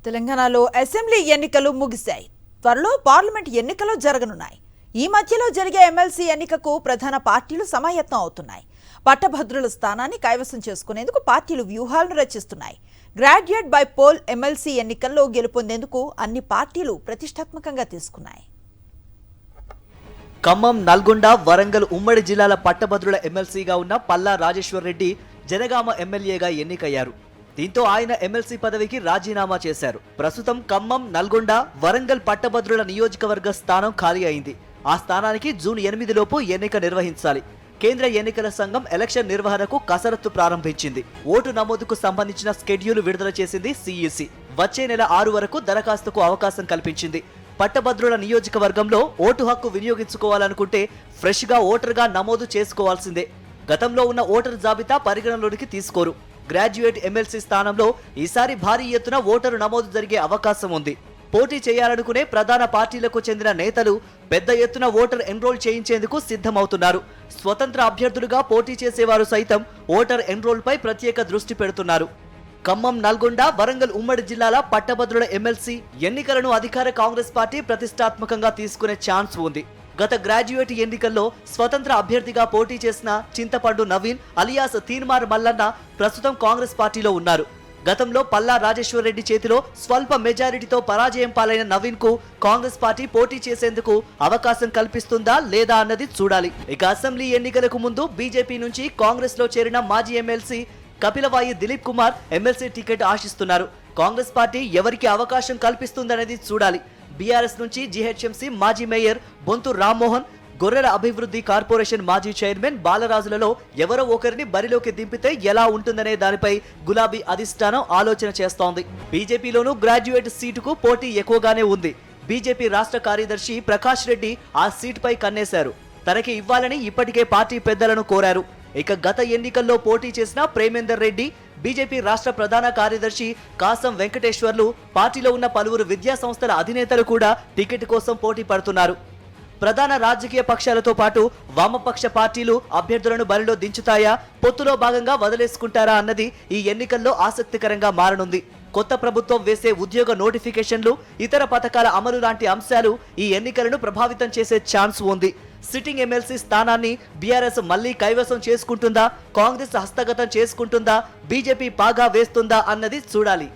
తెలంగాణలో అసెంబ్లీ ఎన్నికలు ముగిశాయి. త్వరలో పార్లమెంట్ ఎన్నికలు జరగనున్నాయి. ఈ మధ్యలో జరిగే ఎమ్మెల్సీ ఎన్నికకు ప్రధాన పార్టీలు సమాయత్నం అవుతున్నాయి. పట్టభద్రుల స్థానాన్ని కైవసం చేసుకునేందుకు పార్టీలు వ్యూహాలను రచిస్తున్నాయి. గ్రాడ్యుయేట్ బై పోల్ ఎమ్మెల్సీ ఎన్నికల్లో గెలుపొందేందుకు అన్ని పార్టీలు ప్రతిష్టాత్మకంగా తీసుకున్నాయి. ఖమ్మం, నల్గొండ, వరంగల్ ఉమ్మడి జిల్లాల పట్టభద్రుల ఎమ్మెల్సీగా ఉన్న పల్లా రాజేశ్వర్ రెడ్డి జనగామ ఎమ్మెల్యేగా ఎన్నికయ్యారు. దీంతో ఆయన ఎమ్మెల్సీ పదవికి రాజీనామా చేశారు. ప్రస్తుతం ఖమ్మం, నల్గొండ, వరంగల్ పట్టభద్రుల నియోజకవర్గ స్థానం ఖాళీ అయింది. ఆ స్థానానికి జూన్ 8 లోపు ఎన్నిక నిర్వహించాలి. కేంద్ర ఎన్నికల సంఘం ఎలక్షన్ నిర్వహణకు కసరత్తు ప్రారంభించింది. ఓటు నమోదుకు సంబంధించిన స్కెడ్యూల్ విడుదల చేసింది సిఈసి. వచ్చే నెల 6 వరకు దరఖాస్తుకు అవకాశం కల్పించింది. పట్టభద్రుల నియోజకవర్గంలో ఓటు హక్కు వినియోగించుకోవాలనుకుంటే ఫ్రెష్ గా ఓటర్గా నమోదు చేసుకోవాల్సిందే. గతంలో ఉన్న ఓటర్ జాబితా పరిగణలోనికి తీసుకోరు. గ్రాడ్యుయేట్ ఎమ్మెల్సీ స్థానంలో ఈసారి భారీ ఎత్తున ఓటరు నమోదు జరిగే అవకాశం ఉంది. పోటీ చేయాలనుకునే ప్రధాన పార్టీలకు చెందిన నేతలు పెద్ద ఎత్తున ఓటర్ ఎన్రోల్ చేయించేందుకు సిద్ధమవుతున్నారు. స్వతంత్ర అభ్యర్థులుగా పోటీ చేసేవారు సైతం ఓటర్ ఎన్రోల్ పై ప్రత్యేక దృష్టి పెడుతున్నారు. ఖమ్మం, నల్గొండ, వరంగల్ ఉమ్మడి జిల్లాల పట్టభద్రుల ఎమ్మెల్సీ ఎన్నికలను అధికార కాంగ్రెస్ పార్టీ ప్రతిష్టాత్మకంగా తీసుకునే ఛాన్స్ ఉంది. గత గ్రాడ్యుయేట్ ఎన్నికల్లో స్వతంత్ర అభ్యర్థిగా పోటీ చేసిన చింతపండు నవీన్ అలియాస్ తీన్మార్ మల్లన్న ప్రస్తుతం కాంగ్రెస్ పార్టీలో ఉన్నారు. గతంలో పల్లా రాజేశ్వర్ రెడ్డి చేతిలో స్వల్ప మెజారిటీతో పరాజయం పాలైన నవీన్ కు కాంగ్రెస్ పార్టీ పోటీ చేసేందుకు అవకాశం కల్పిస్తుందా లేదా అన్నది చూడాలి. ఇక అసెంబ్లీ ఎన్నికలకు ముందు బీజేపీ నుంచి కాంగ్రెస్ లో చేరిన మాజీ MLC Kapilavai Dilip Kumar MLC ticket ఆశిస్తున్నారు. కాంగ్రెస్ పార్టీ ఎవరికి అవకాశం కల్పిస్తుందనేది చూడాలి. బీఆర్ఎస్ నుంచి జీహెచ్ఎంసీ మాజీ మేయర్ బొంతు రామ్మోహన్, గొర్రెల అభివృద్ధి కార్పొరేషన్ మాజీ చైర్మన్ బాలరాజులలో ఎవరో ఒకరిని బరిలోకి దింపితే ఎలా ఉంటుందనే దానిపై గులాబీ అధిష్టానం ఆలోచన చేస్తోంది. బీజేపీలోనూ గ్రాడ్యుయేట్ సీటుకు పోటీ ఎక్కువగానే ఉంది. బీజేపీ రాష్ట్ర కార్యదర్శి ప్రకాష్ రెడ్డి ఆ సీటుపై కన్నేశారు. తనకి ఇవ్వాలని ఇప్పటికే పార్టీ పెద్దలను కోరారు. ఇక గత ఎన్నికల్లో పోటీ చేసిన ప్రేమేందర్ రెడ్డి, బీజేపీ రాష్ట్ర ప్రధాన కార్యదర్శి కాసం వెంకటేశ్వర్లు, పార్టీలో ఉన్న పలువురు విద్యా సంస్థల అధినేతలు కూడా టికెట్ కోసం పోటీ పడుతున్నారు. ప్రధాన రాజకీయ పక్షాలతో పాటు వామపక్ష పార్టీలు అభ్యర్థులను బరిలో దించుతాయా, పొత్తులో భాగంగా వదిలేసుకుంటారా అన్నది ఈ ఎన్నికల్లో ఆసక్తికరంగా మారనుంది. కొత్త ప్రభుత్వం వేసే ఉద్యోగ నోటిఫికేషన్లు, ఇతర పథకాల అమలు లాంటి అంశాలు ఈ ఎన్నికలను ప్రభావితం చేసే ఛాన్స్ ఉంది. సిట్టింగ్ ఎమ్మెల్సీ స్థానాన్ని బీఆర్ఎస్ మళ్లీ కైవసం చేసుకుంటుందా, కాంగ్రెస్ హస్తగతం చేసుకుంటుందా, బీజేపీ పాగా వేస్తుందా అన్నది చూడాలి.